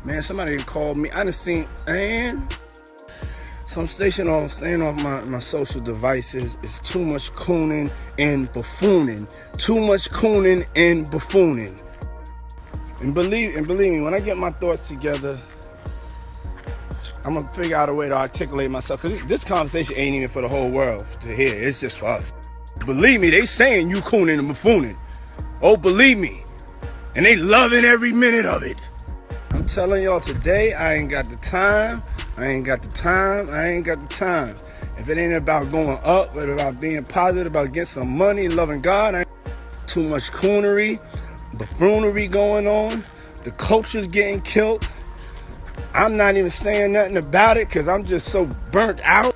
Man, somebody called me. I done seen, and some station on staying off my social devices. It's too much cooning and buffooning. Too much cooning and buffooning. And believe me, when I get my thoughts together, I'm gonna figure out a way to articulate myself. Cause this conversation ain't even for the whole world to hear. It's just for us. Believe me, they saying you cooning and buffooning. Oh, believe me. And they loving every minute of it. I'm telling y'all today, I ain't got the time. I ain't got the time. If it ain't about going up, but about being positive, about getting some money, loving God, too much coonery, buffoonery going on. The culture's getting killed. I'm not even saying nothing about it because I'm just so burnt out.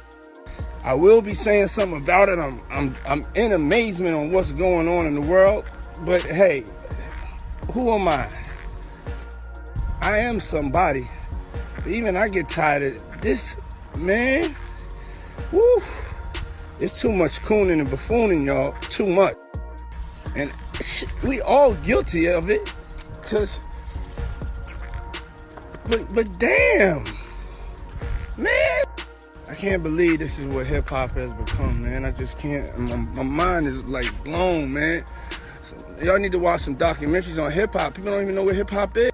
I will be saying something about it. I'm in amazement on what's going on in the world. But hey, who am I? I am somebody. Even I get tired of this, man. Woo! It's too much cooning and buffooning, y'all. Too much. And we all guilty of it. But damn, man. I can't believe this is what hip hop has become, man. I just can't. My mind is like blown, man. So y'all need to watch some documentaries on hip hop. People don't even know what hip hop is.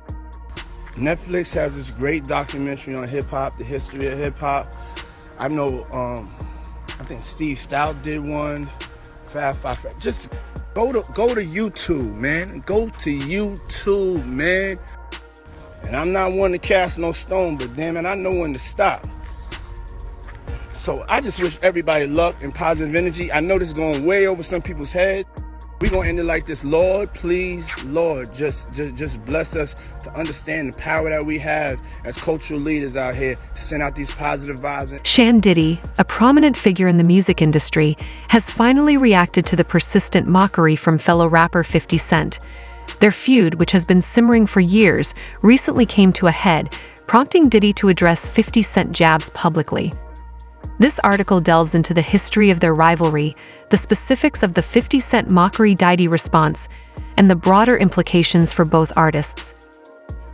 Netflix has this great documentary on hip hop, the history of hip hop. I know, I think Steve Stout did one. Fab Five. Just go to YouTube, man. Go to YouTube, man. And I'm not one to cast no stone, but damn it, I know when to stop. So I just wish everybody luck and positive energy. I know this is going way over some people's heads. We're going to end it like this. Lord, please, Lord, just bless us to understand the power that we have as cultural leaders out here to send out these positive vibes. Shan Diddy, a prominent figure in the music industry, has finally reacted to the persistent mockery from fellow rapper 50 Cent. Their feud, which has been simmering for years, recently came to a head, prompting Diddy to address 50 Cent jabs publicly. This article delves into the history of their rivalry, the specifics of the 50 Cent Mockery Diddy response, and the broader implications for both artists.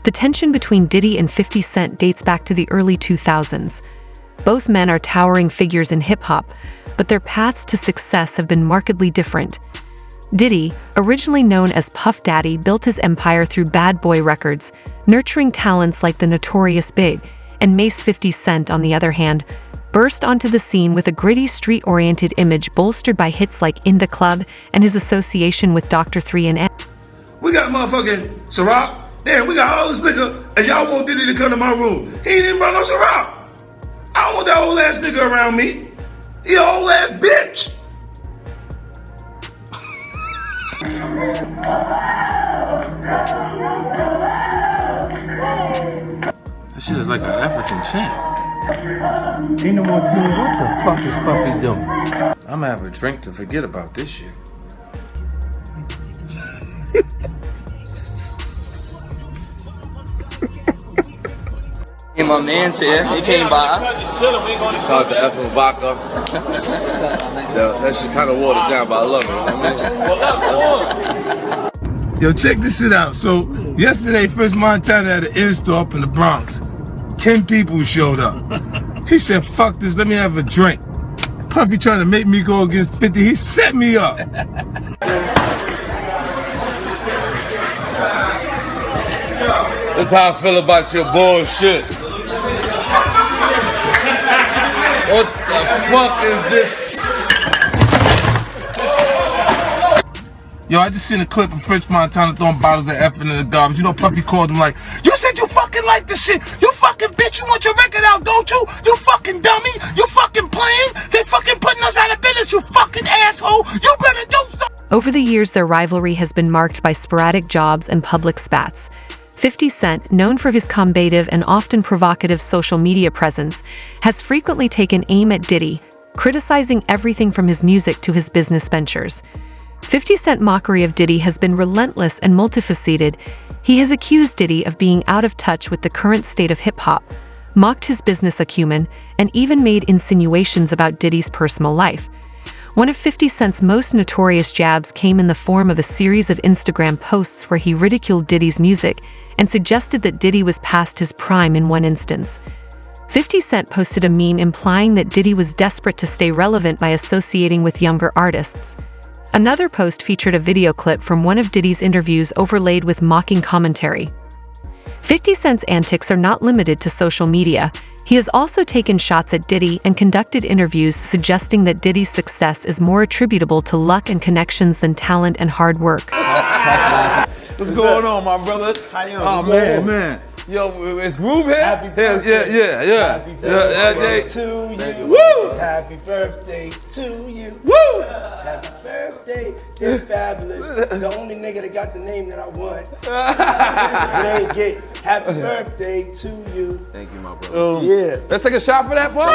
The tension between Diddy and 50 Cent dates back to the early 2000s. Both men are towering figures in hip-hop, but their paths to success have been markedly different. Diddy, originally known as Puff Daddy, built his empire through Bad Boy Records, nurturing talents like the Notorious Big, and Mace. 50 Cent, on the other hand, burst onto the scene with a gritty, street-oriented image bolstered by hits like In the Club and his association with Dr. 3 and N. We got motherfucking Ciroc. Damn, we got all this nigga, and y'all want Diddy to come to my room. He ain't even brought no Ciroc. I don't want that old ass nigga around me. He an old ass bitch. That shit is like an African chant. Ain't no more team. What the fuck is Puffy doing? I'm gonna have a drink to forget about this shit. And my man's here. He came by. Called the effing vodka. Yo, that shit kind of watered down, but I love it. Yo, check this shit out. So, yesterday, First Montana had an in-store up in the Bronx. 10 people showed up. He said, fuck this, let me have a drink. Puffy trying to make me go against 50. He set me up. That's how I feel about your bullshit. What the fuck is this? Yo, I just seen a clip of French Montana throwing bottles of effing in the garbage. You know, Puffy called him like, you said you fucking like this shit. You fucking bitch, you want your record out, don't you? You fucking dummy. You fucking playing. They fucking putting us out of business, you fucking asshole. You better do something. Over the years, their rivalry has been marked by sporadic jobs and public spats. 50 Cent, known for his combative and often provocative social media presence, has frequently taken aim at Diddy, criticizing everything from his music to his business ventures. 50 Cent mockery of Diddy has been relentless and multifaceted. He has accused Diddy of being out of touch with the current state of hip-hop, mocked his business acumen, and even made insinuations about Diddy's personal life. One of 50 Cent's most notorious jabs came in the form of a series of Instagram posts where he ridiculed Diddy's music and suggested that Diddy was past his prime in one instance. 50 Cent posted a meme implying that Diddy was desperate to stay relevant by associating with younger artists. Another post featured a video clip from one of Diddy's interviews overlaid with mocking commentary. 50 Cent's antics are not limited to social media. He has also taken shots at Diddy and conducted interviews suggesting that Diddy's success is more attributable to luck and connections than talent and hard work. What's going on, my brother? How you Oh, doing? man. Yo, is Groove here? Happy birthday. Yeah. Happy birthday to you. Woo! Happy birthday to you. Woo! Happy birthday, dear Fabulous. The only nigga that got the name that I want. It ain't gay. Happy birthday to you. Thank you, my brother. Yeah. Let's take a shot for that, boy.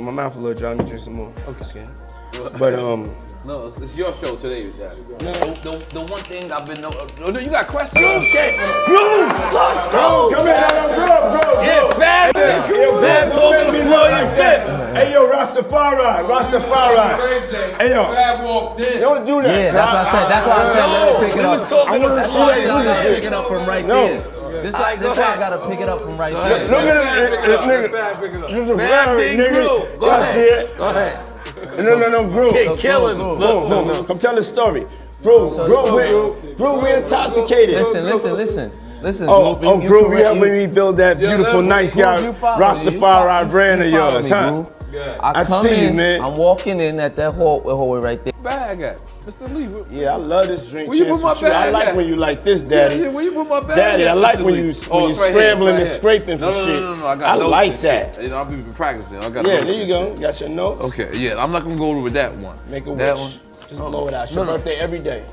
My mouth a little dry. Let me drink some more. Okay. But No, it's your show today, Daddy. No. The one thing I've been you got questions? Okay. Groove. Bro, come here. Bro. Yeah, Fab. Fab talking to Floyd in fifth. Hey, yo, Rastafari. Hey, yo. Fab walked in. Don't do that. Yeah, that's what I said. That's why I said let me pick it we up. was talking to That's why I said I Floyd. gotta pick it up from right No. there. This why I gotta pick it up from right there. Look at this nigga. This is Fab very did nigga. Groove. Go Y'all see ahead. it? Go ahead. No, Groove. Killing. Groove. Come tell the story. Groove, we're intoxicated. Listen. Oh, Groove, you correct- helping me build that beautiful, nice guy, Groove, you follow me, Rastafari brand of you follow yours, me, huh? Groove. I come see you, in, man. I'm walking in at that hallway right there. Bag at Mr. Lee. Yeah, I love this drink. Where you Chance put my with you. I bag like at? when you like this, Daddy. Yeah, where you put my bag Daddy, at, I like Mr. when Lee? you It's when you right here, scrambling it's and right scraping for here. shit. No, I got I notes like and that. shit. You know, I'll be practicing. I got Yeah, notes there you and go. shit. Got your notes. Okay, yeah, I'm not gonna go with that one. Make a that wish. one. Just blow it out. It's your No. birthday every day.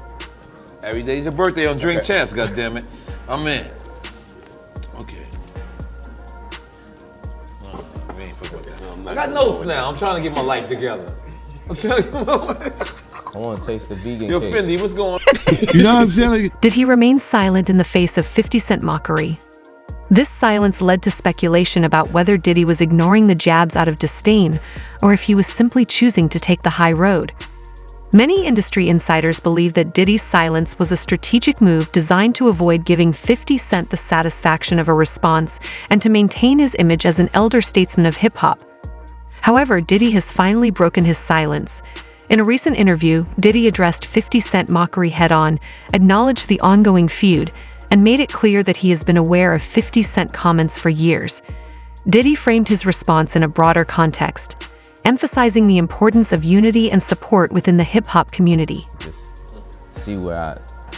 Every day's your birthday on Drink Okay. Champs, goddammit. I'm in. Okay. No, we ain't fucking with that. I got notes now. I'm trying to get my life together. I'm trying to get my life. I want to taste the vegan Yo, cake. Fendi, what's going on? You know what I'm saying? Did he remain silent in the face of 50 Cent mockery? This silence led to speculation about whether Diddy was ignoring the jabs out of disdain or if he was simply choosing to take the high road. Many industry insiders believe that Diddy's silence was a strategic move designed to avoid giving 50 Cent the satisfaction of a response and to maintain his image as an elder statesman of hip-hop. However, Diddy has finally broken his silence. In a recent interview, Diddy addressed 50 Cent mockery head-on, acknowledged the ongoing feud, and made it clear that he has been aware of 50 Cent comments for years. Diddy framed his response in a broader context, emphasizing the importance of unity and support within the hip-hop community. Just see where I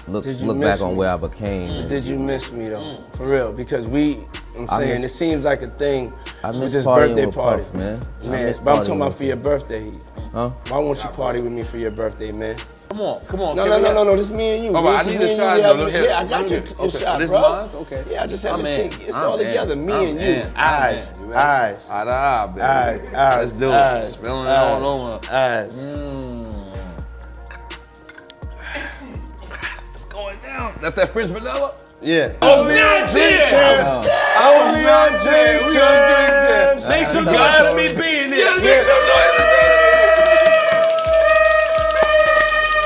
look Did you back miss on me? where I became. and Did you miss me though? For real, because I'm I saying miss- it seems like a thing I with miss this partying birthday with party, Puff, man. I Man, miss but I'm partying talking about with for your birthday. Huh? Why won't you party with me for your birthday, man? Come on. No. This me and you. Oh, but I need a shot. Yeah, I got your Okay. shot, This bro. mine? Okay. Yeah, I just have I'm to in. think. It's I'm all in. together. Me I'm and you. in. I'm Eyes. in. You ready? Eyes. Eye to eye, baby. Eyes. Let's do it. Eyes. Spilling it all over. Eyes. It's going down. That's that French vanilla? Yeah. I was not there. Make some good out of me being there.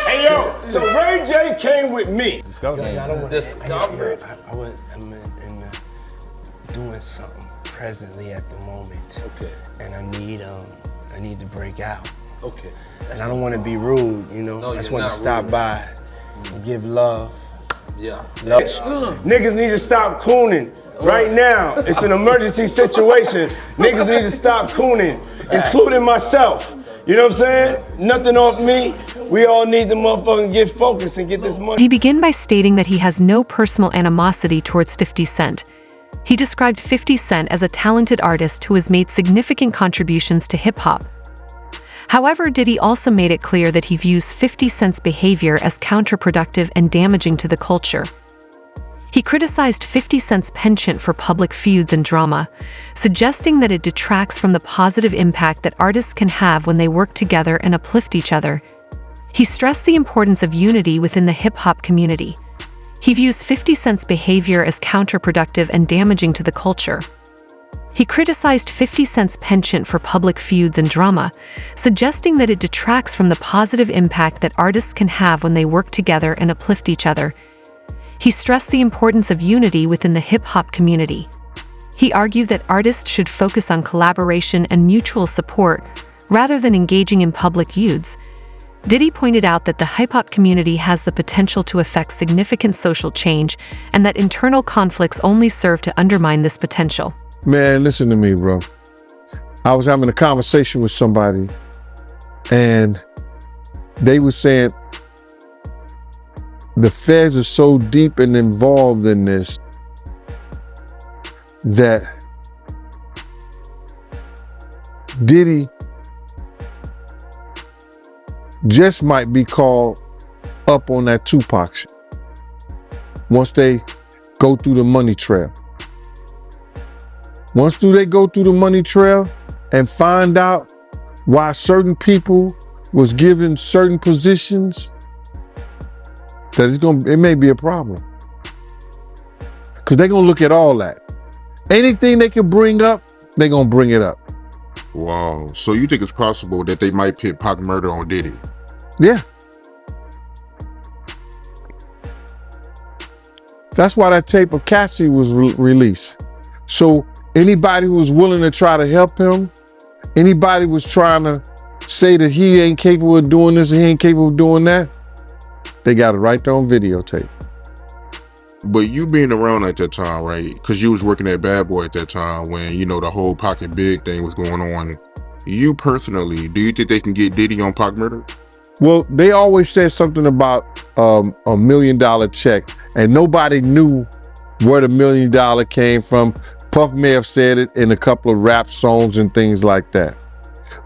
Hey, yo. So Ray J came with me. Discovery. I was doing something presently at the moment. Okay. And I need to break out. Okay. And I don't want to be rude, you know. No, I just you're want to not stop rude. by and give love. Yeah. Love. Niggas need to stop cooning right now. It's an emergency situation. Niggas need to stop cooning, including myself. You know what I'm saying? Nothing off me. We all need to motherfucking get focused and get this money. He began by stating that he has no personal animosity towards 50 Cent. He described 50 Cent as a talented artist who has made significant contributions to hip-hop. However, Diddy also made it clear that he views 50 Cent's behavior as counterproductive and damaging to the culture. He criticized 50 Cent's penchant for public feuds and drama, suggesting that it detracts from the positive impact that artists can have when they work together and uplift each other. He stressed the importance of unity within the hip-hop community. He views 50 Cent's behavior as counterproductive and damaging to the culture. He criticized 50 Cent's penchant for public feuds and drama, suggesting that it detracts from the positive impact that artists can have when they work together and uplift each other. He stressed the importance of unity within the hip-hop community. He argued that artists should focus on collaboration and mutual support rather than engaging in public feuds. Diddy pointed out that the hip-hop community has the potential to affect significant social change and that internal conflicts only serve to undermine this potential. Man, listen to me, bro. I was having a conversation with somebody and they were saying the feds are so deep and involved in this that Diddy just might be called up on that Tupac shit once they go through the money trail. Once they go through the money trail and find out why certain people was given certain positions, that it may be a problem. Because they're gonna look at all that. Anything they can bring up, they're gonna bring it up. Wow. So you think it's possible that they might pit Pac murder on Diddy? Yeah. That's why that tape of Cassie was released. So anybody who was willing to try to help him, anybody was trying to say that he ain't capable of doing this and he ain't capable of doing that, they got it right there on videotape. But you being around at that time, right? Because you was working at Bad Boy at that time when, you know, the whole Pocket Big thing was going on. You personally, do you think they can get Diddy on Pac murder? Well, they always said something about $1 million check, and nobody knew where the $1 million came from. Puff may have said it in a couple of rap songs and things like that.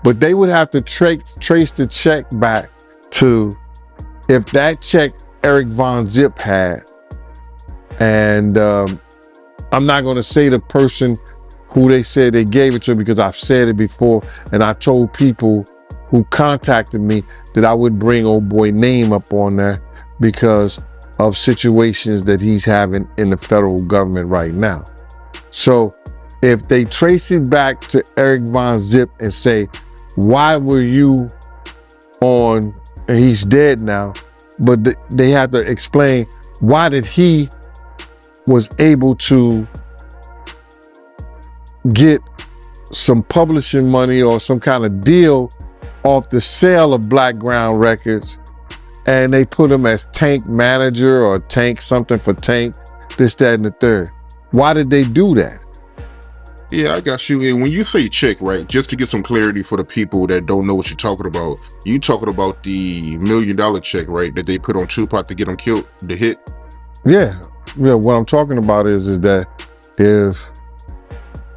But they would have to trace the check back to if that check Eric Von Zip had. And I'm not going to say the person who they said they gave it to because I've said it before. And I told people who contacted me that I would bring old boy name up on there because of situations that he's having in the federal government right now. So if they trace it back to Eric Von Zip and say, why were you on, and he's dead now, but they have to explain why did he was able to get some publishing money or some kind of deal off the sale of Blackground Records, and they put him as Tank manager or Tank something for Tank, this, that, and the third. Why did they do that? Yeah, I got you. And when you say check, right, just to get some clarity for the people that don't know what you're talking about, you talking about the $1 million check, right, that they put on Tupac to get him killed, the hit? Yeah, what I'm talking about is that if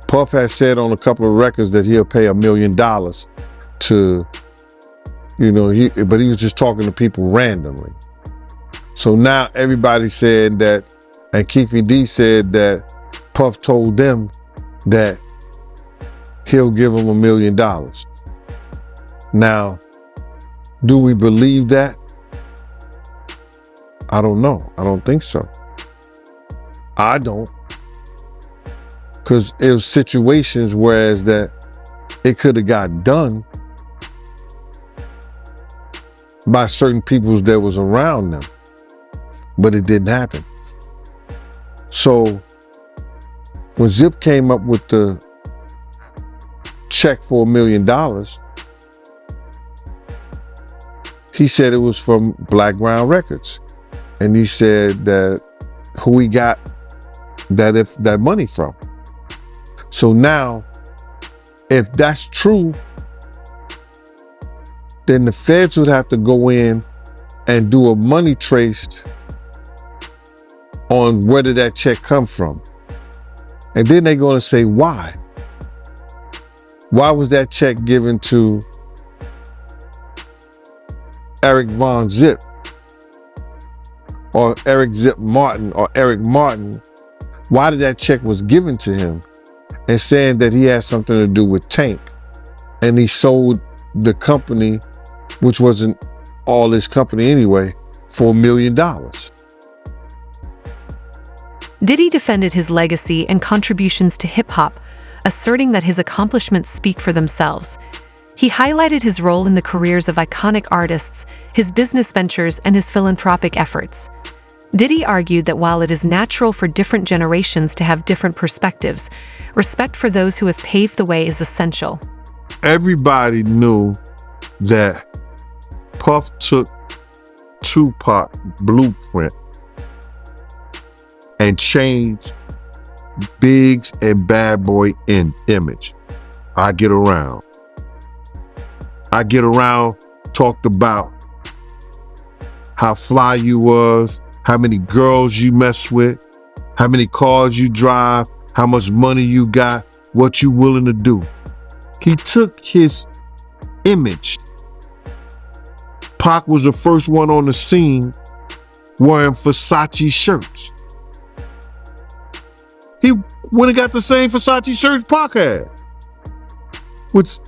Puff has said on a couple of records that he'll pay $1 million to, you know, but he was just talking to people randomly. So now everybody said that, and Techtv said that Puff told them that he'll give them $1 million. Now, do we believe that? I don't know. I don't think so. I don't. Because it was situations whereas that it could have got done by certain people that was around them, but it didn't happen. So when Zip came up with the check for $1 million, he said it was from Blackground Records. And he said that who he got that money from. So now, if that's true, then the feds would have to go in and do a money trace on where did that check come from. And then they're going to say, why? Why was that check given to Eric Von Zip or Eric Zip Martin or Eric Martin? Why did that check was given to him? And saying that he had something to do with Tank. And he sold the company, which wasn't all his company anyway, for $1 million. Diddy defended his legacy and contributions to hip-hop, asserting that his accomplishments speak for themselves. He highlighted his role in the careers of iconic artists, his business ventures, and his philanthropic efforts. Diddy argued that while it is natural for different generations to have different perspectives, respect for those who have paved the way is essential. Everybody knew that Puff took Tupac blueprint and changed Biggs and Bad Boy in image. I Get Around talked about how fly you was, how many girls you mess with, how many cars you drive, how much money you got, what you willing to do. He took his image. Pac was the first one on the scene wearing Versace shirts. He went and got the same Versace shirts Pac had. Which,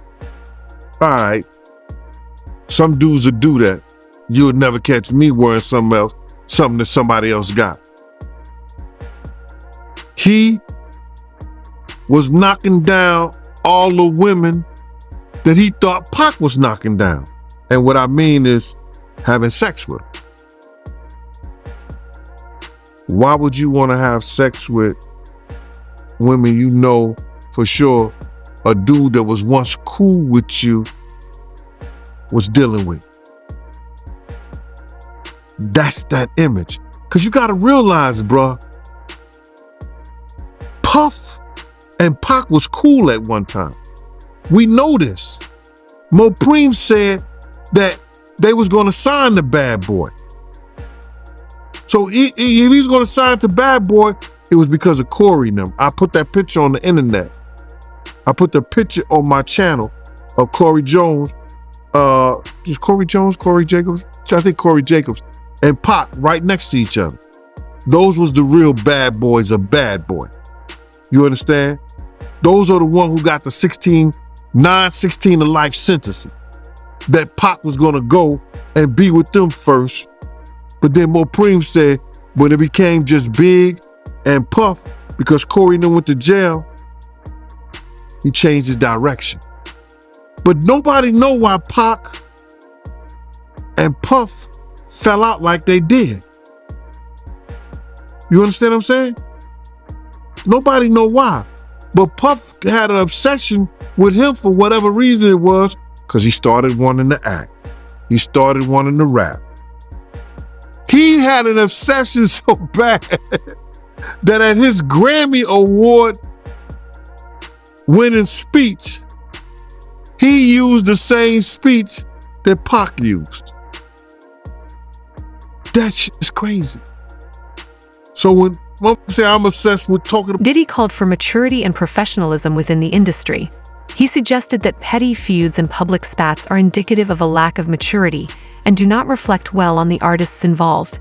all right, some dudes would do that. You would never catch me wearing something else, something that somebody else got. He was knocking down all the women that he thought Pac was knocking down. And what I mean is having sex with them. Why would you want to have sex with women you know for sure a dude that was once cool with you was dealing with? That's that image. Because you got to realize, bruh, Puff and Pac was cool at one time. We know this. Mockery said that they was going to sign the Bad Boy. So if he's going to sign to Bad Boy, it was because of Corey and them. I put that picture on the internet. I put the picture on my channel of Corey Jones. Is Corey Jones, Corey Jacobs? I think Corey Jacobs and Pac right next to each other. Those was the real bad boys of Bad Boy. You understand? Those are the ones who got the 16 to life sentences. That Pac was gonna go and be with them first. But then Mockery said when it became just Big and Puff, because Corey and them went to jail, he changed his direction. But nobody know why Pac and Puff fell out like they did. You understand what I'm saying? Nobody know why. But Puff had an obsession with him for whatever reason it was, because he started wanting to act. He started wanting to rap. He had an obsession so bad that at his Grammy Award winning speech, he used the same speech that Pac used. That shit is crazy. So when I say I'm obsessed with talking about... Diddy called for maturity and professionalism within the industry. He suggested that petty feuds and public spats are indicative of a lack of maturity and do not reflect well on the artists involved.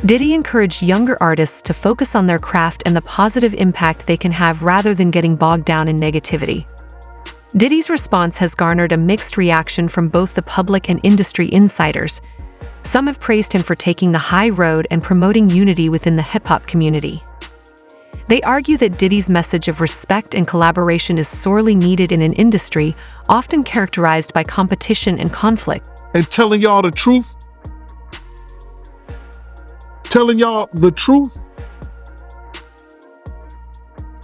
Diddy encouraged younger artists to focus on their craft and the positive impact they can have rather than getting bogged down in negativity. Diddy's response has garnered a mixed reaction from both the public and industry insiders. Some have praised him for taking the high road and promoting unity within the hip-hop community. They argue that Diddy's message of respect and collaboration is sorely needed in an industry often characterized by competition and conflict. And telling y'all the truth? Telling y'all the truth?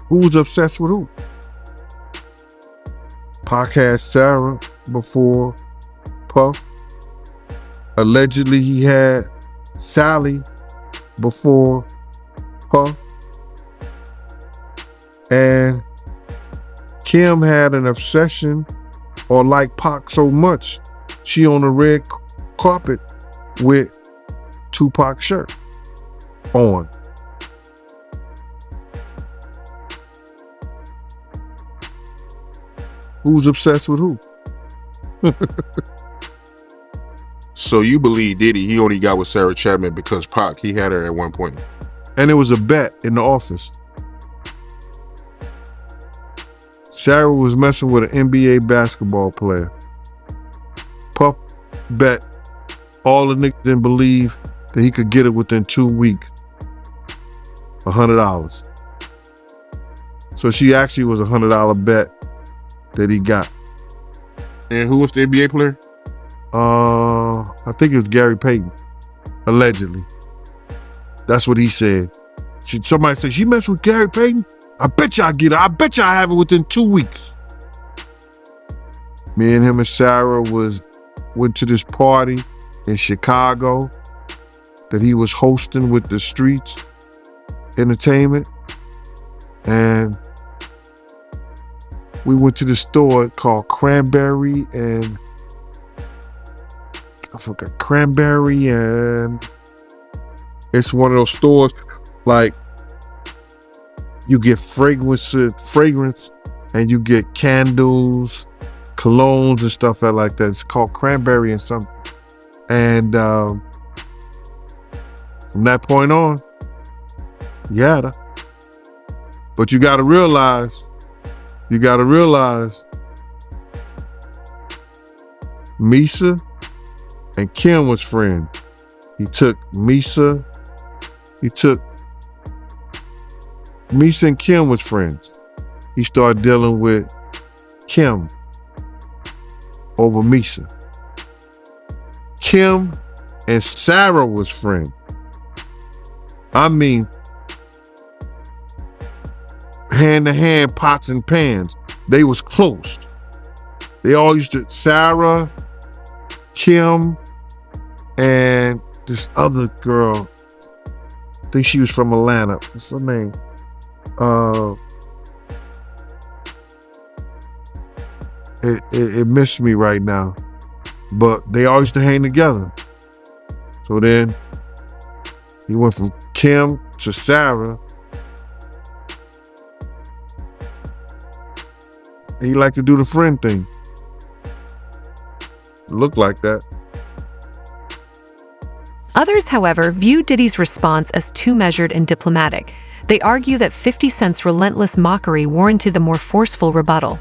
Who's obsessed with who? Pac had Sarah before Puff. Allegedly he had Sally before Puff. And Kim had an obsession or liked Pac so much, she on the red carpet with Tupac's shirt on. Who's obsessed with who? So you believe Diddy, he only got with Sarah Chapman because Pac, he had her at one point. And it was a bet in the office. Sarah was messing with an NBA basketball player. Puff bet all the niggas didn't believe that he could get it within 2 weeks. $100. So she actually was $100 bet that he got. And who was the NBA player? I think it was Gary Payton, allegedly. That's what he said. Somebody said, she messed with Gary Payton? I bet you I get it. I bet you I have it within 2 weeks. Me and him and Sarah went to this party in Chicago that he was hosting with the Streets Entertainment. And we went to the store called Cranberry and I forgot Cranberry, and it's one of those stores like you get fragrance and you get candles, colognes and stuff like that. It's called Cranberry and something. And from that point on, yeah. But you gotta realize, Misa and Kim was friends. Misa and Kim was friends. He started dealing with Kim over Misa. Kim and Sarah was friends. I mean, hand to hand, pots and pans. They was close. They all used to, Sarah, Kim, and this other girl, I think she was from Atlanta. What's her name? It missed me right now. But they all used to hang together. So then he went from Kim to Sarah. He liked to do the friend thing. Looked like that. Others, however, view Diddy's response as too measured and diplomatic. They argue that 50 Cent's relentless mockery warranted a more forceful rebuttal.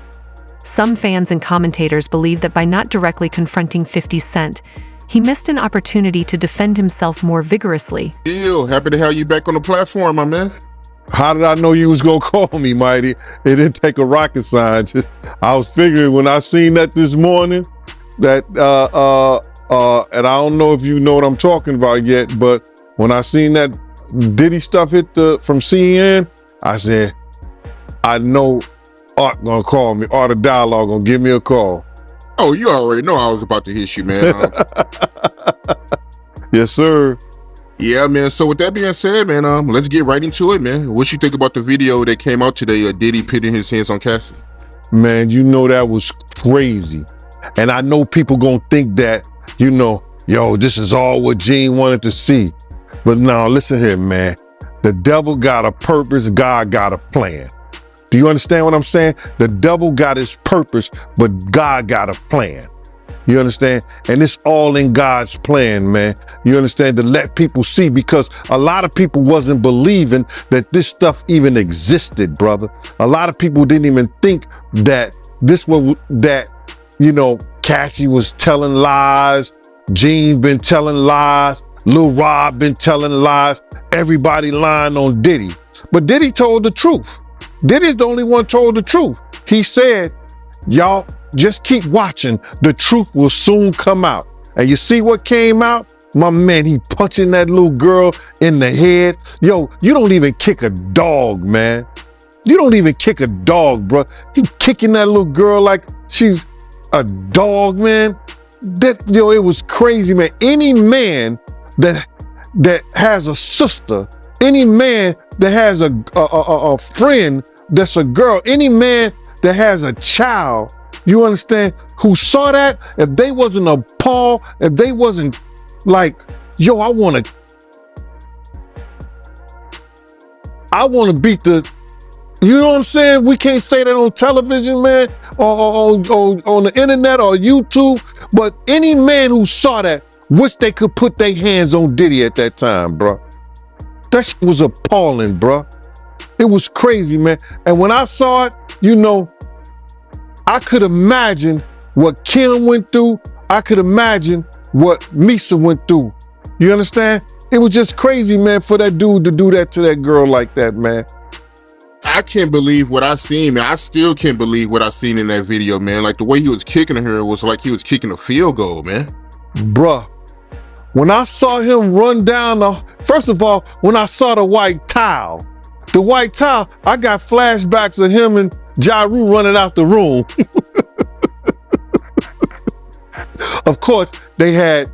Some fans and commentators believe that by not directly confronting 50 Cent, he missed an opportunity to defend himself more vigorously. Yo, happy to have you back on the platform, my man. How did I know you was gonna call me, Mighty? It didn't take a rocket scientist. I was figuring when I seen that this morning, that and I don't know if you know what I'm talking about yet, but when I seen that Diddy stuff hit from CNN, I said, I know Art gonna call me. Art of Dialogue gonna give me a call. Oh, you already know I was about to hit you, man. Yes, sir. Yeah, man. So with that being said, man, let's get right into it, man. What you think about the video that came out today of Diddy pitting his hands on Cassie? Man, you know that was crazy. And I know people gonna think that, you know, yo, this is all what Gene wanted to see. But now, listen here, man. The devil got a purpose, God got a plan. Do you understand what I'm saying? The devil got his purpose, but God got a plan. You understand? And it's all in God's plan, man. You understand? To let people see, because a lot of people wasn't believing that this stuff even existed, brother. A lot of people didn't even think that you know, Cassie was telling lies, Gene been telling lies, Lil Rob been telling lies, everybody lying on Diddy. But Diddy told the truth. Diddy's the only one told the truth. He said, y'all just keep watching. The truth will soon come out. And you see what came out? My man, he punching that little girl in the head. Yo, you don't even kick a dog, man. You don't even kick a dog, bro. He kicking that little girl like she's a dog, man. It was crazy, man. Any man that has a sister, any man that has a friend that's a girl, any man that has a child, you understand, who saw that, if they wasn't appalled, if they wasn't like, yo, I want to beat the, you know what I'm saying? We can't say that on television, man, or on the internet or YouTube, but any man who saw that, wish they could put their hands on Diddy at that time, bro. That shit was appalling, bro. It was crazy, man. And when I saw it, you know, I could imagine what Kim went through. I could imagine what Misa went through. You understand? It was just crazy, man, for that dude to do that to that girl like that, man. I can't believe what I seen, man. I still can't believe what I seen in that video, man. Like the way he was kicking her was like he was kicking a field goal, man. Bruh, when I saw him run down first of all, when I saw the white towel, I got flashbacks of him and Ja Rule running out the room. Of course, they had,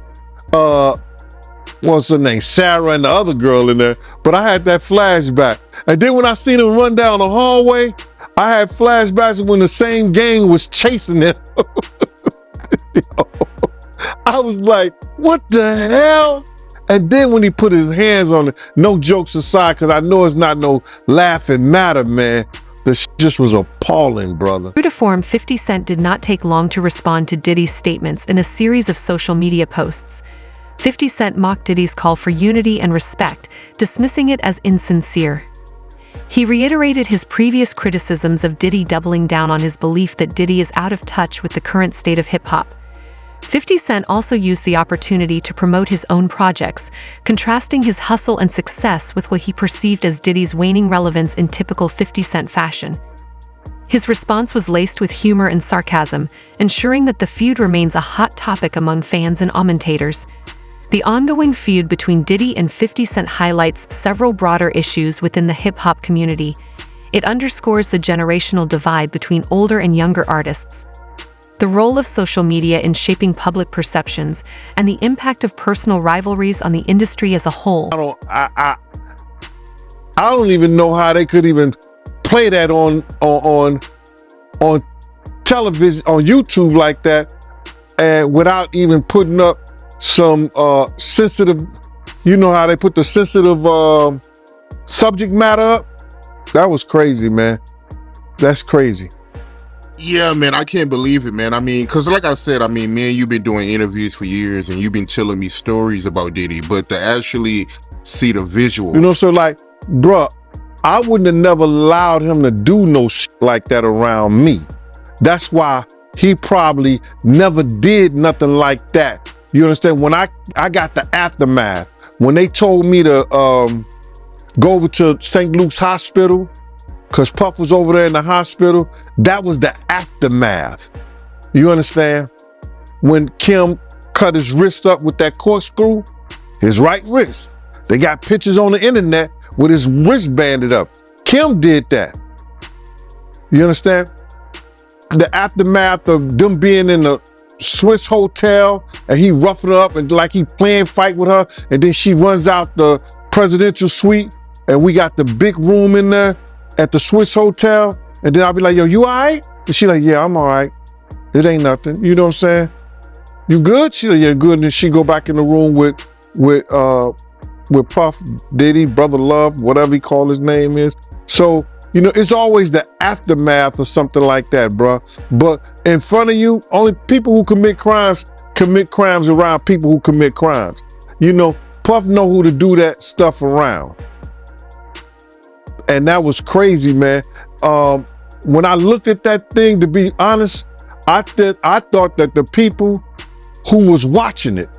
what's her name, Sarah and the other girl in there, but I had that flashback. And then when I seen him run down the hallway, I had flashbacks when the same gang was chasing him. I was like, what the hell? And then when he put his hands on it, no jokes aside, because I know it's not no laughing matter, man. The just was appalling, brother. True to form, 50 Cent did not take long to respond to Diddy's statements in a series of social media posts. 50 Cent mocked Diddy's call for unity and respect, dismissing it as insincere. He reiterated his previous criticisms of Diddy, doubling down on his belief that Diddy is out of touch with the current state of hip-hop. 50 Cent also used the opportunity to promote his own projects, contrasting his hustle and success with what he perceived as Diddy's waning relevance in typical 50 Cent fashion. His response was laced with humor and sarcasm, ensuring that the feud remains a hot topic among fans and commentators. The ongoing feud between Diddy and 50 Cent highlights several broader issues within the hip-hop community. It underscores the generational divide between older and younger artists, the role of social media in shaping public perceptions, and the impact of personal rivalries on the industry as a whole. I don't even know how they could even play that on television, on YouTube like that, and without even putting up some sensitive, you know how they put the sensitive subject matter up? That was crazy, man. That's crazy. Yeah, man, I can't believe it, man. I mean, because like I said, I mean, me and you've been doing interviews for years and you've been telling me stories about Diddy, but to actually see the visual. You know, so like, bruh, I wouldn't have never allowed him to do no shit like that around me. That's why he probably never did nothing like that. You understand? When I got the aftermath, when they told me to go over to St. Luke's Hospital, because Puff was over there in the hospital, that was the aftermath. You understand? When Kim cut his wrist up with that corkscrew, his right wrist. They got pictures on the internet with his wrist banded up. Kim did that. You understand? The aftermath of them being in the Swiss hotel and he roughing her up and like he playing fight with her, and then she runs out the presidential suite and we got the big room in there at the Swiss hotel, and then I'll be like, yo, you all right? And she like, yeah, I'm all right. It ain't nothing. You know what I'm saying? You good? She like, yeah, good. And then she go back in the room with Puff, Diddy, Brother Love, whatever he call his name is. So, you know, it's always the aftermath or something like that, bro. But in front of you, only people who commit crimes around people who commit crimes. You know, Puff know who to do that stuff around. And that was crazy, man. When I looked at that thing, to be honest, I thought that the people who was watching it,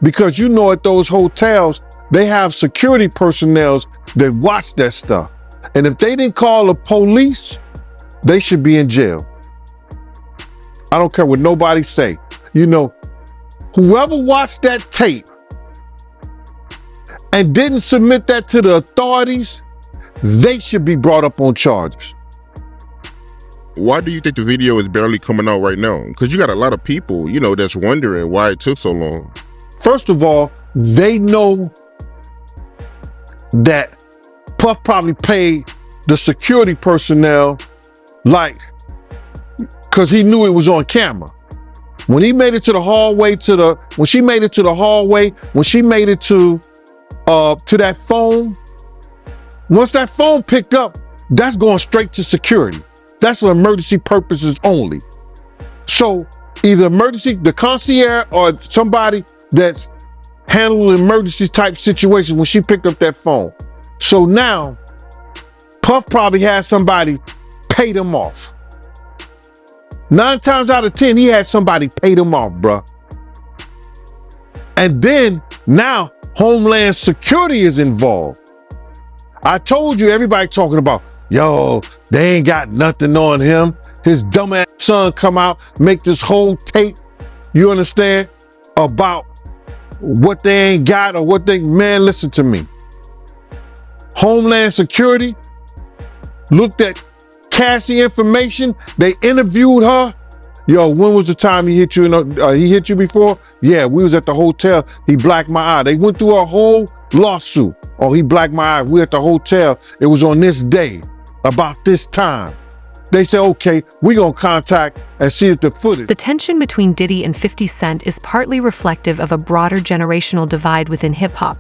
because you know at those hotels, they have security personnel that watch that stuff. And if they didn't call the police, they should be in jail. I don't care what nobody say. You know, whoever watched that tape and didn't submit that to the authorities, they should be brought up on charges. Why do you think the video is barely coming out right now? Because you got a lot of people, you know, that's wondering why it took so long. First of all, they know that Puff probably paid the security personnel, like, because he knew it was on camera. When he made it to the hallway, when she made it to that phone, once that phone picked up, that's going straight to security. That's for emergency purposes only. So either the concierge or somebody that's handling emergency type situations when she picked up that phone. So now, Puff probably had somebody pay them off. 9 times out of 10, he had somebody pay them off, bruh. And then now Homeland Security is involved. I told you, everybody talking about yo, they ain't got nothing on him. His dumbass son come out, make this whole tape, you understand, about what they ain't got or what they, man, listen to me. Homeland Security looked at Cassie information. They interviewed her. Yo, when was the time he hit you? He hit you before? Yeah, we was at the hotel. He blacked my eye. They went through a whole lawsuit. Oh, he blacked my eye. We at the hotel. It was on this day, about this time. They said, okay, we gonna contact and see if the footage. The tension between Diddy and 50 Cent is partly reflective of a broader generational divide within hip-hop.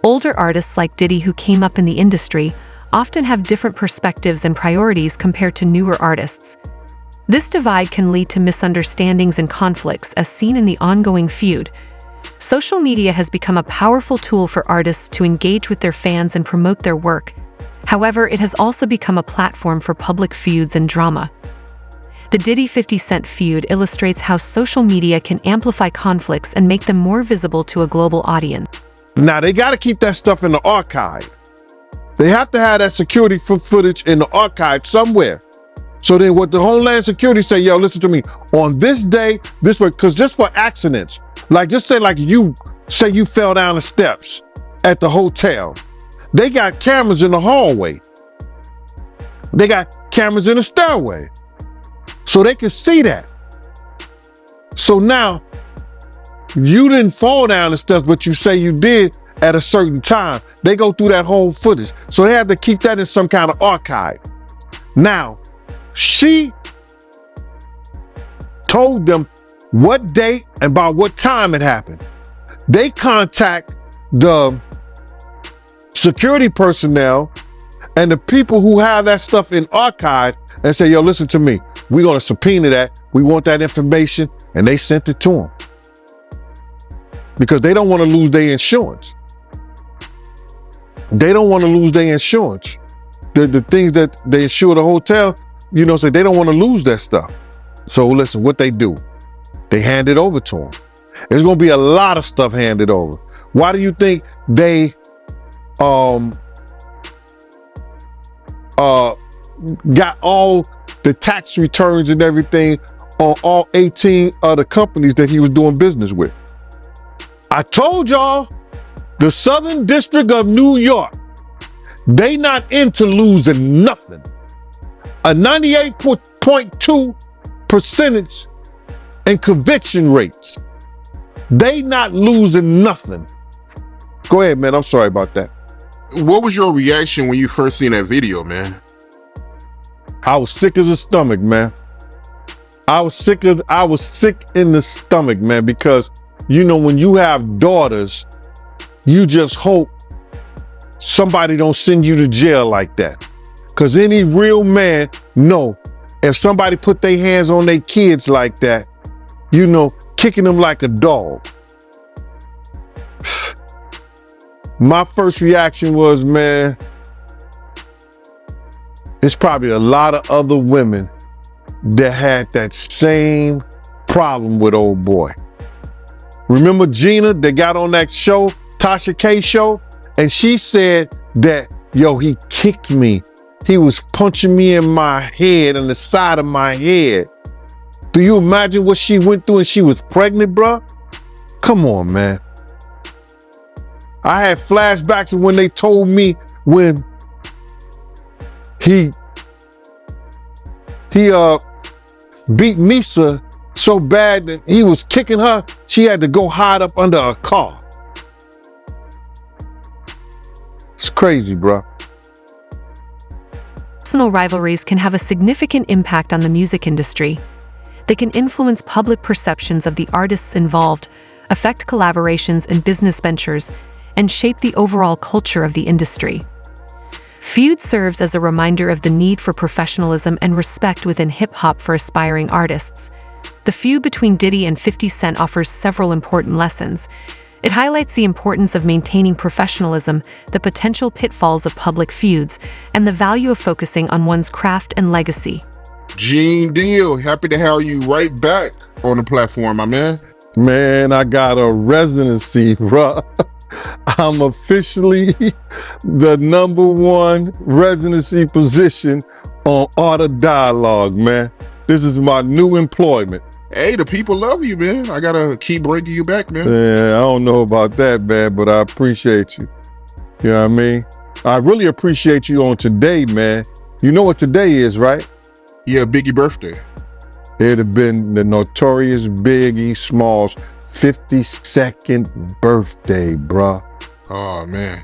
Older artists like Diddy, who came up in the industry, often have different perspectives and priorities compared to newer artists. This divide can lead to misunderstandings and conflicts, as seen in the ongoing feud. Social media has become a powerful tool for artists to engage with their fans and promote their work. However, it has also become a platform for public feuds and drama. The Diddy-50 Cent feud illustrates how social media can amplify conflicts and make them more visible to a global audience. Now, they got to keep that stuff in the archive. They have to have that security footage in the archive somewhere. So then what the Homeland Security say, yo, listen to me, on this day, this way, because just for accidents, like just say like you fell down the steps at the hotel. They got cameras in the hallway. They got cameras in the stairway. So they can see that. So now, you didn't fall down the steps, but you say you did at a certain time. They go through that whole footage. So they have to keep that in some kind of archive. Now, she told them what date and by what time it happened. They contact the security personnel and the people who have that stuff in archive and say, yo, listen to me. We're going to subpoena that. We want that information. And they sent it to them because they don't want to lose their insurance. They don't want to lose their insurance. The things that they insure the hotel, you know, say they don't want to lose that stuff. So listen, what they do, they hand it over to them. There's going to be a lot of stuff handed over. Why do you think they got all the tax returns and everything on all 18 other companies that he was doing business with? I told y'all, the Southern District of New York, they not into losing nothing. A 98.2 percentage in conviction rates. They not losing nothing. Go ahead, man. I'm sorry about that. What was your reaction when you first seen that video, man? I was sick as a stomach, man. I was sick in the stomach, man, because you know, when you have daughters, you just hope somebody don't send you to jail like that. Because any real man know if somebody put their hands on their kids like that, you know, kicking them like a dog. My first reaction was, man, there's probably a lot of other women that had that same problem with old boy. Remember Gina that got on that show, Tasha K show? And she said that, yo, he kicked me. He was punching me in my head and the side of my head. Do you imagine what she went through and she was pregnant, bruh? Come on, man. I had flashbacks of when they told me when he beat Misa so bad that he was kicking her, she had to go hide up under a car. It's crazy, bro. Personal rivalries can have a significant impact on the music industry. They can influence public perceptions of the artists involved, affect collaborations and business ventures, and shape the overall culture of the industry. Feud serves as a reminder of the need for professionalism and respect within hip-hop for aspiring artists. The feud between Diddy and 50 Cent offers several important lessons. It highlights the importance of maintaining professionalism, the potential pitfalls of public feuds, and the value of focusing on one's craft and legacy. Gene Deal, happy to have you right back on the platform, my man. Man, I got a residency, bro. I'm officially the #1 residency position on Art of Dialogue, man. This is my new employment. Hey, the people love you, man. I gotta keep bringing you back, man. Yeah, I don't know about that, man, but I appreciate you. You know what I mean? I really appreciate you on today, man. You know what today is, right? Yeah, Biggie birthday. It'd have been the notorious Biggie Smalls' 52nd birthday, bruh. Oh, man.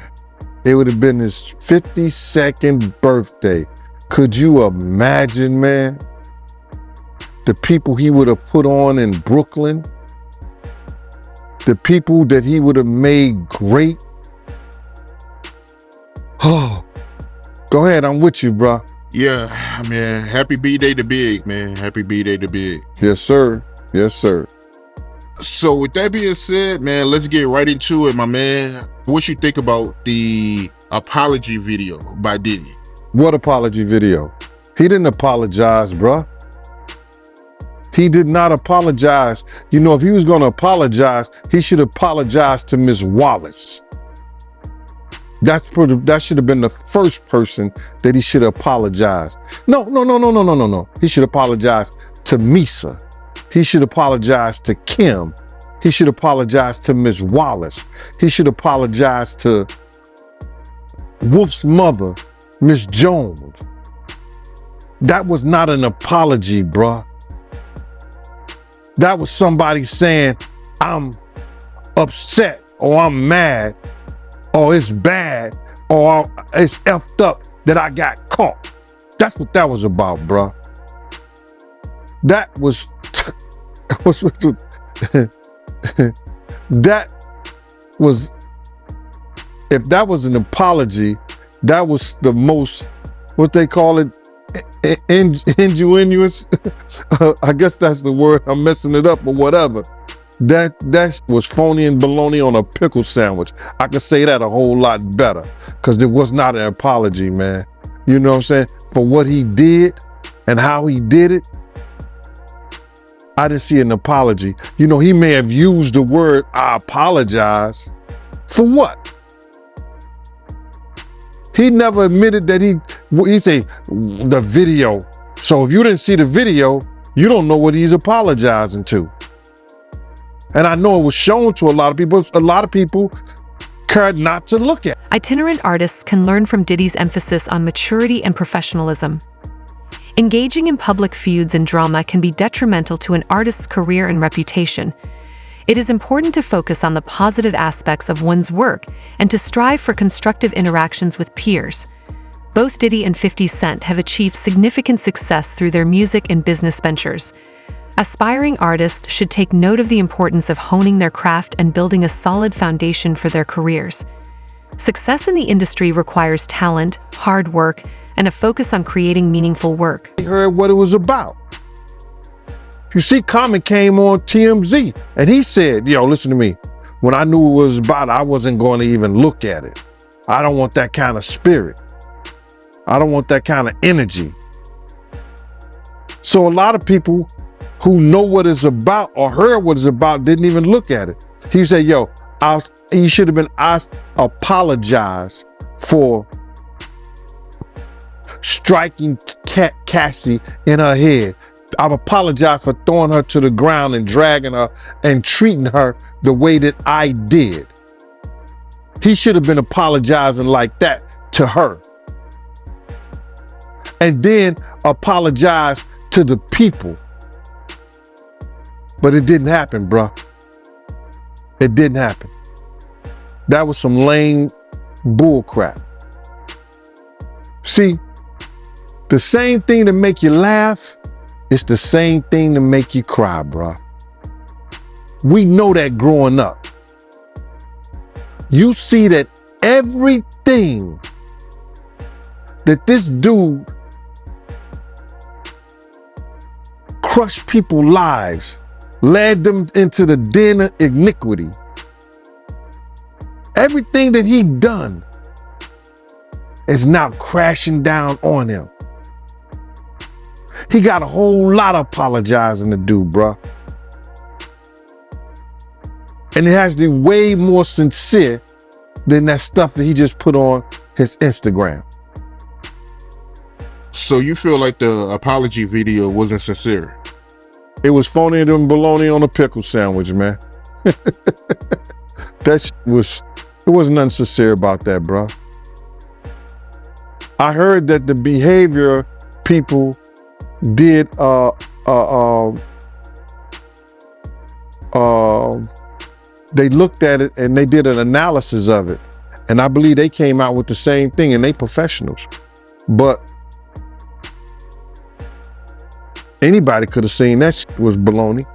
It would have been his 52nd birthday. Could you imagine, man? The people he would have put on in Brooklyn, the people that he would have made great. Oh, go ahead, I'm with you, bruh. Yeah, man. Happy B-Day to Big, man. Happy B-Day to Big. Yes, sir. Yes, sir. So with that being said, man, let's get right into it, my man. What you think about the apology video by Diddy? What apology video? He didn't apologize, bruh. He did not apologize. You know, if he was going to apologize, he should apologize to Miss Wallace. That should have been the first person that he should apologize. No. He should apologize to Misa. He should apologize to Kim. He should apologize to Miss Wallace. He should apologize to Wolf's mother, Miss Jones. That was not an apology, bruh. That was somebody saying, I'm upset, or I'm mad, or it's bad, or it's effed up that I got caught. That's what that was about, bruh. That was, if that was an apology, that was the most, what they call it, ingenuous. I guess that's the word. I'm messing it up or whatever. That was phony and baloney on a pickle sandwich. I could say that a whole lot better because it was not an apology, man. You know what I'm saying? For what he did and how he did it, I didn't see an apology. You know, he may have used the word, I apologize. For what? He never admitted that he say the video. So if you didn't see the video, you don't know what he's apologizing to. And I know it was shown to a lot of people. A lot of people cared not to look at. Itinerant artists can learn from Diddy's emphasis on maturity and professionalism. Engaging in public feuds and drama can be detrimental to an artist's career and reputation. It is important to focus on the positive aspects of one's work and to strive for constructive interactions with peers. Both Diddy and 50 Cent have achieved significant success through their music and business ventures. Aspiring artists should take note of the importance of honing their craft and building a solid foundation for their careers. Success in the industry requires talent, hard work, and a focus on creating meaningful work. He heard what it was about. You see, Common came on TMZ and he said, yo, listen to me. When I knew what it was about, I wasn't going to even look at it. I don't want that kind of spirit. I don't want that kind of energy. So a lot of people who know what it's about or heard what it's about didn't even look at it. He said, yo, he should have been asked, apologize for striking Cassie in her head. I've apologized for throwing her to the ground and dragging her and treating her the way that I did. He should have been apologizing like that to her. And then apologize to the people. But it didn't happen, bruh. It didn't happen. That was some lame bull crap. See, the same thing that make you laugh, it's the same thing to make you cry, bruh. We know that growing up. You see that everything that this dude crushed people's lives, led them into the den of iniquity. Everything that he done is now crashing down on him. He got a whole lot of apologizing to do, bruh. And it has to be way more sincere than that stuff that he just put on his Instagram. So you feel like the apology video wasn't sincere? It was phony than bologna on a pickle sandwich, man. It wasn't nothing sincere about that, bro. I heard that the behavior people did they looked at it and they did an analysis of it. And I believe they came out with the same thing, and they professionals. But anybody could have seen that shit was baloney.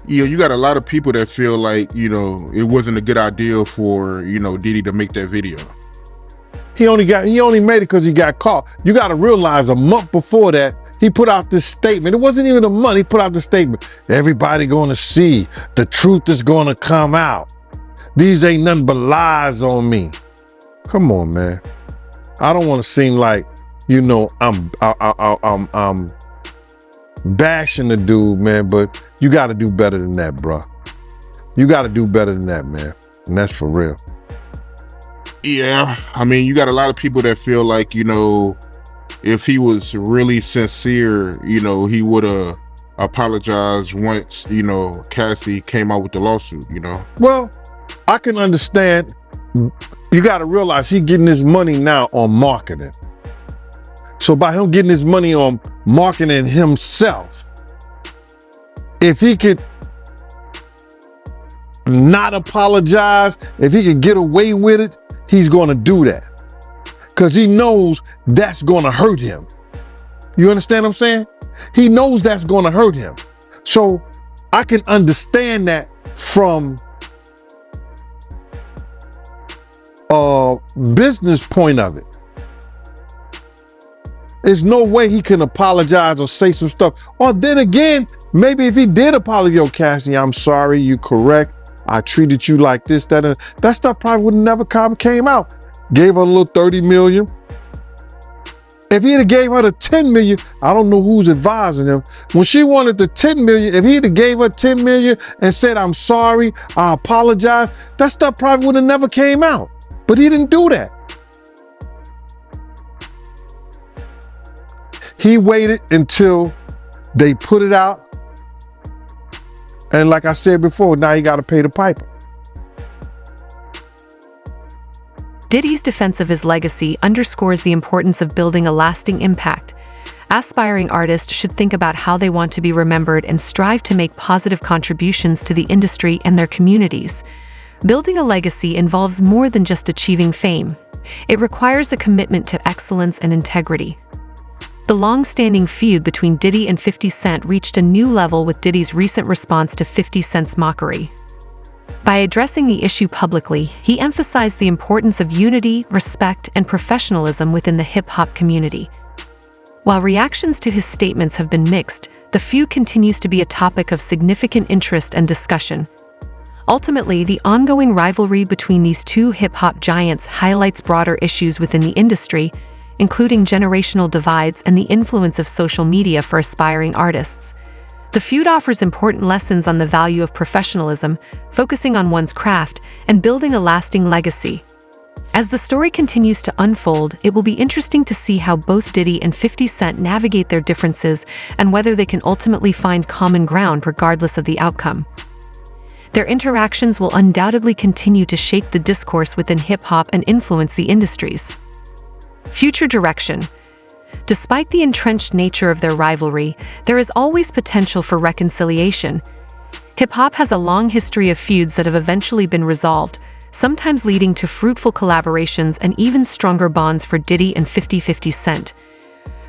Yeah, you got a lot of people that feel like, you know, it wasn't a good idea for, you know, Diddy to make that video. He only made it because he got caught. You got to realize a month before that, he put out this statement. It wasn't even a month. He put out the statement. Everybody going to see. The truth is going to come out. These ain't nothing but lies on me. Come on, man. I don't want to seem like, you know, I'm bashing the dude, man, but you got to do better than that, bro. You got to do better than that, man. And that's for real. Yeah, I mean, you got a lot of people that feel like, you know, if he was really sincere, you know, he would have apologized once, you know, Cassie came out with the lawsuit, you know? Well, I can understand. You got to realize he's getting his money now on marketing. So by him getting his money on marketing himself, if he could not apologize, if he could get away with it, he's going to do that. Because he knows that's going to hurt him. You understand what I'm saying? He knows that's going to hurt him. So I can understand that from a business point of it. There's no way he can apologize or say some stuff. Or then again, maybe if he did apologize, yo, Cassie, I'm sorry, you correct. I treated you like this, that, and that stuff probably would never came out. Gave her a little 30 million. If he'd have gave her the 10 million, I don't know who's advising him. When she wanted the 10 million, if he'd have gave her 10 million and said, I'm sorry, I apologize, that stuff probably would have never came out. But he didn't do that. He waited until they put it out. And like I said before, now he got to pay the piper. Diddy's defense of his legacy underscores the importance of building a lasting impact. Aspiring artists should think about how they want to be remembered and strive to make positive contributions to the industry and their communities. Building a legacy involves more than just achieving fame. It requires a commitment to excellence and integrity. The long-standing feud between Diddy and 50 Cent reached a new level with Diddy's recent response to 50 Cent's Mockery. By addressing the issue publicly, he emphasized the importance of unity, respect, and professionalism within the hip-hop community. While reactions to his statements have been mixed, the feud continues to be a topic of significant interest and discussion. Ultimately, the ongoing rivalry between these two hip-hop giants highlights broader issues within the industry, including generational divides and the influence of social media for aspiring artists. The feud offers important lessons on the value of professionalism, focusing on one's craft, and building a lasting legacy. As the story continues to unfold, it will be interesting to see how both Diddy and 50 Cent navigate their differences and whether they can ultimately find common ground regardless of the outcome. Their interactions will undoubtedly continue to shape the discourse within hip-hop and influence the industries. Future direction. Despite the entrenched nature of their rivalry, there is always potential for reconciliation. Hip-hop has a long history of feuds that have eventually been resolved, sometimes leading to fruitful collaborations and even stronger bonds for Diddy and 50 Cent.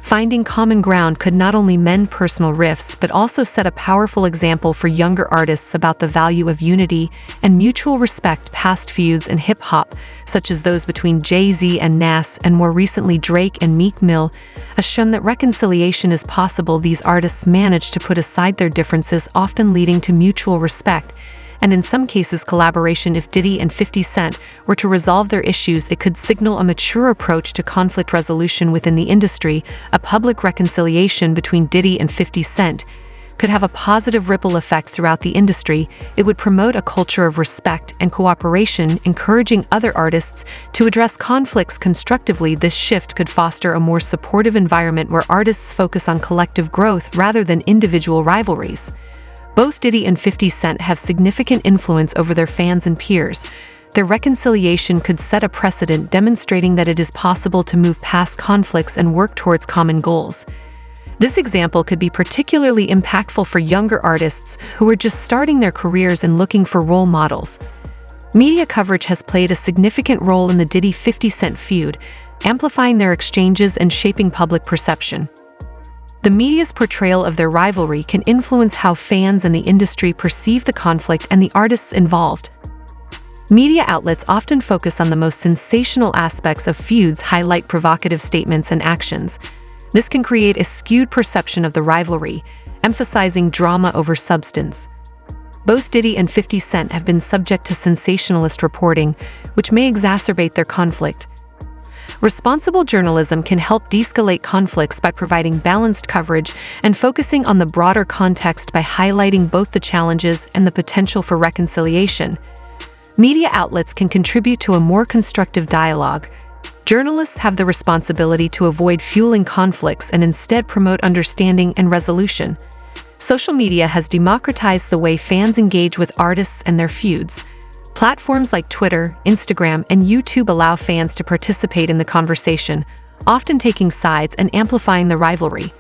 Finding common ground could not only mend personal rifts but also set a powerful example for younger artists about the value of unity and mutual respect. Past feuds in hip-hop, such as those between Jay-Z and Nas and more recently Drake and Meek Mill, have shown that reconciliation is possible. These artists manage to put aside their differences, often leading to mutual respect, and in some cases collaboration. If Diddy and 50 Cent were to resolve their issues, it could signal a mature approach to conflict resolution within the industry. A public reconciliation between Diddy and 50 Cent could have a positive ripple effect throughout the industry. It would promote a culture of respect and cooperation, encouraging other artists to address conflicts constructively. This shift could foster a more supportive environment where artists focus on collective growth rather than individual rivalries. Both Diddy and 50 Cent have significant influence over their fans and peers. Their reconciliation could set a precedent, demonstrating that it is possible to move past conflicts and work towards common goals. This example could be particularly impactful for younger artists who are just starting their careers and looking for role models. Media coverage has played a significant role in the Diddy-50 Cent feud, amplifying their exchanges and shaping public perception. The media's portrayal of their rivalry can influence how fans and the industry perceive the conflict and the artists involved. Media outlets often focus on the most sensational aspects of feuds, highlight provocative statements and actions. This can create a skewed perception of the rivalry, emphasizing drama over substance. Both Diddy and 50 Cent have been subject to sensationalist reporting, which may exacerbate their conflict. Responsible journalism can help de-escalate conflicts by providing balanced coverage and focusing on the broader context by highlighting both the challenges and the potential for reconciliation. Media outlets can contribute to a more constructive dialogue. Journalists have the responsibility to avoid fueling conflicts and instead promote understanding and resolution. Social media has democratized the way fans engage with artists and their feuds. Platforms like Twitter, Instagram, and YouTube allow fans to participate in the conversation, often taking sides and amplifying the rivalry.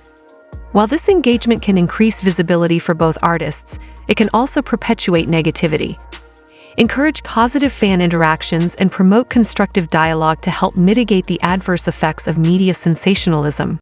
While this engagement can increase visibility for both artists, it can also perpetuate negativity. Encourage positive fan interactions and promote constructive dialogue to help mitigate the adverse effects of media sensationalism.